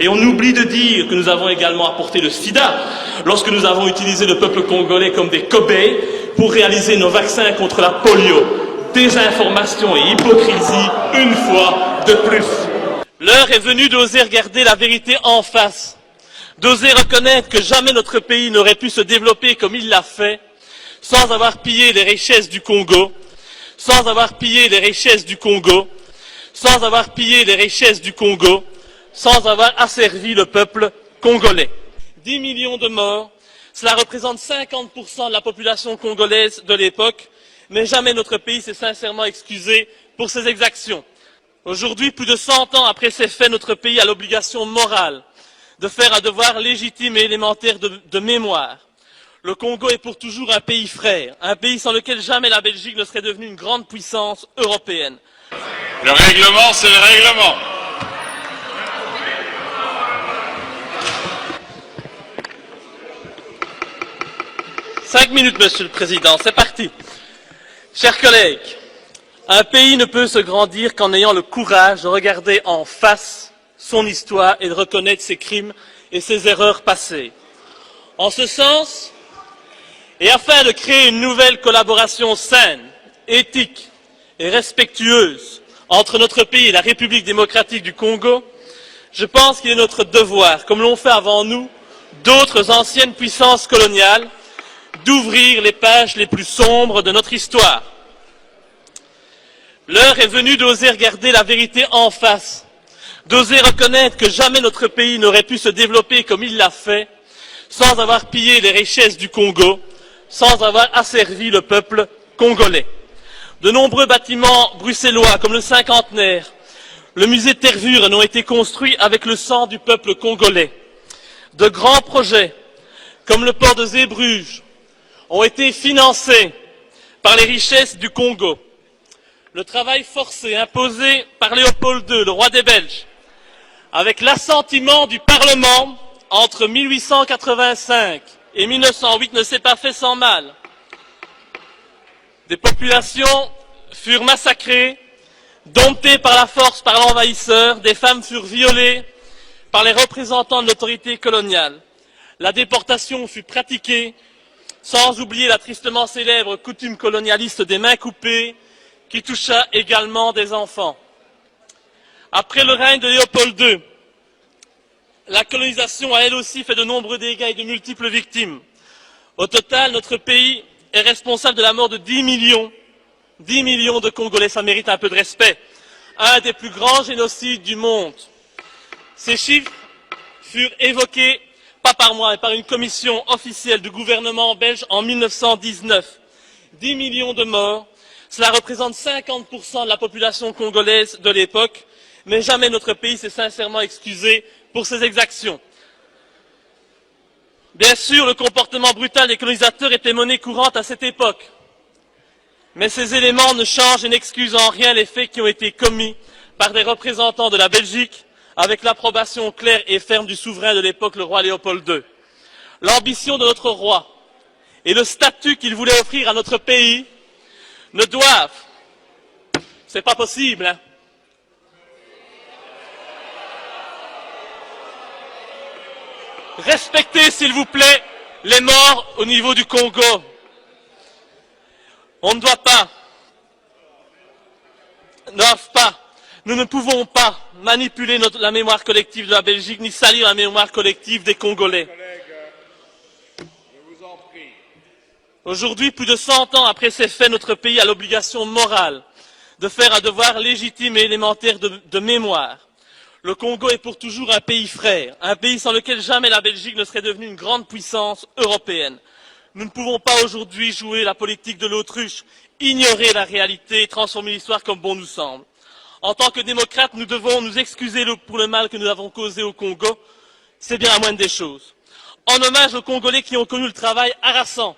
Et on oublie de dire que nous avons également apporté le sida lorsque nous avons utilisé le peuple congolais comme des cobayes pour réaliser nos vaccins contre la polio. Désinformation et hypocrisie, une fois de plus. L'heure est venue d'oser regarder la vérité en face, d'oser reconnaître que jamais notre pays n'aurait pu se développer comme il l'a fait, sans avoir pillé les richesses du Congo, sans avoir pillé les richesses du Congo, sans avoir pillé les richesses du Congo, sans avoir asservi le peuple congolais. 10 millions de morts, cela représente 50% de la population congolaise de l'époque, mais jamais notre pays s'est sincèrement excusé pour ces exactions. Aujourd'hui, plus de 100 ans après ces faits, notre pays a l'obligation morale de faire un devoir légitime et élémentaire de mémoire. Le Congo est pour toujours un pays frère, un pays sans lequel jamais la Belgique ne serait devenue une grande puissance européenne. Le règlement, c'est le règlement. Cinq minutes, Monsieur le Président, c'est parti. Chers collègues, un pays ne peut se grandir qu'en ayant le courage de regarder en face son histoire et de reconnaître ses crimes et ses erreurs passées. En ce sens, et afin de créer une nouvelle collaboration saine, éthique et respectueuse entre notre pays et la République démocratique du Congo, je pense qu'il est notre devoir, comme l'ont fait avant nous d'autres anciennes puissances coloniales, d'ouvrir les pages les plus sombres de notre histoire. L'heure est venue d'oser regarder la vérité en face, d'oser reconnaître que jamais notre pays n'aurait pu se développer comme il l'a fait, sans avoir pillé les richesses du Congo, sans avoir asservi le peuple congolais. De nombreux bâtiments bruxellois, comme le cinquantenaire, le musée de Tervuren, ont été construits avec le sang du peuple congolais. De grands projets, comme le port de Zeebrugge, ont été financés par les richesses du Congo. Le travail forcé imposé par Léopold II, le roi des Belges, avec l'assentiment du Parlement entre 1885 et 1908 ne s'est pas fait sans mal. Des populations furent massacrées, domptées par la force par l'envahisseur, des femmes furent violées par les représentants de l'autorité coloniale. La déportation fut pratiquée, sans oublier la tristement célèbre coutume colonialiste des mains coupées, qui toucha également des enfants. Après le règne de Léopold II, la colonisation a elle aussi fait de nombreux dégâts et de multiples victimes. Au total, notre pays est responsable de la mort de 10 millions de Congolais, ça mérite un peu de respect. Un des plus grands génocides du monde. Ces chiffres furent évoqués, pas par moi, mais par une commission officielle du gouvernement belge en 1919. 10 millions de morts, cela représente 50% de la population congolaise de l'époque, mais jamais notre pays s'est sincèrement excusé pour ces exactions. Bien sûr, le comportement brutal des colonisateurs était monnaie courante à cette époque. Mais ces éléments ne changent et n'excusent en rien les faits qui ont été commis par des représentants de la Belgique avec l'approbation claire et ferme du souverain de l'époque, le roi Léopold II. L'ambition de notre roi et le statut qu'il voulait offrir à notre pays ne doivent, c'est pas possible, hein, respectez, s'il vous plaît, les morts au niveau du Congo. On ne doit pas, nous ne pouvons pas manipuler la mémoire collective de la Belgique, ni salir la mémoire collective des Congolais. Aujourd'hui, plus de 100 ans après ces faits, notre pays a l'obligation morale de faire un devoir légitime et élémentaire de mémoire. Le Congo est pour toujours un pays frère, un pays sans lequel jamais la Belgique ne serait devenue une grande puissance européenne. Nous ne pouvons pas aujourd'hui jouer la politique de l'autruche, ignorer la réalité et transformer l'histoire comme bon nous semble. En tant que démocrates, nous devons nous excuser pour le mal que nous avons causé au Congo. C'est bien la moindre des choses. En hommage aux Congolais qui ont connu le travail harassant,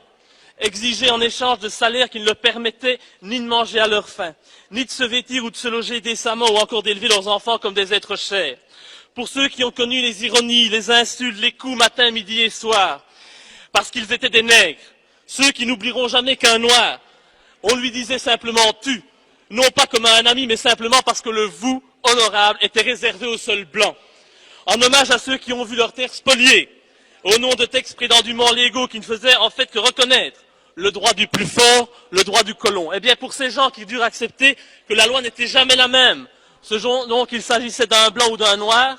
exigé en échange de salaires qui ne leur permettaient ni de manger à leur faim, ni de se vêtir ou de se loger décemment ou encore d'élever leurs enfants comme des êtres chers. Pour ceux qui ont connu les ironies, les insultes, les coups matin, midi et soir, parce qu'ils étaient des nègres, ceux qui n'oublieront jamais qu'un noir, on lui disait simplement « tu », non pas comme à un ami, mais simplement parce que le « vous » honorable était réservé aux seuls blancs. en hommage à ceux qui ont vu leurs terres spoliées, au nom de textes prétendument légaux qui ne faisaient en fait que reconnaître le droit du plus fort, le droit du colon. Eh bien, pour ces gens qui durent accepter que la loi n'était jamais la même, ce dont qu'il s'agissait d'un blanc ou d'un noir,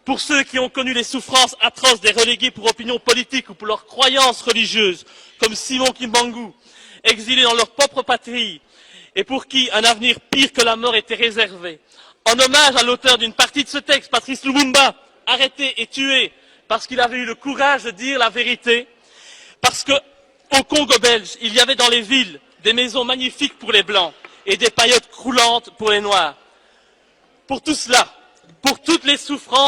pour ceux qui ont connu les souffrances atroces des relégués pour opinion politique ou pour leurs croyances religieuses, comme Simon Kimbangu, exilés dans leur propre patrie, et pour qui un avenir pire que la mort était réservé. En hommage à l'auteur d'une partie de ce texte, Patrice Lumumba, arrêté et tué parce qu'il avait eu le courage de dire la vérité, parce que au Congo belge, il y avait dans les villes des maisons magnifiques pour les Blancs et des paillotes croulantes pour les Noirs. Pour tout cela, pour toutes les souffrances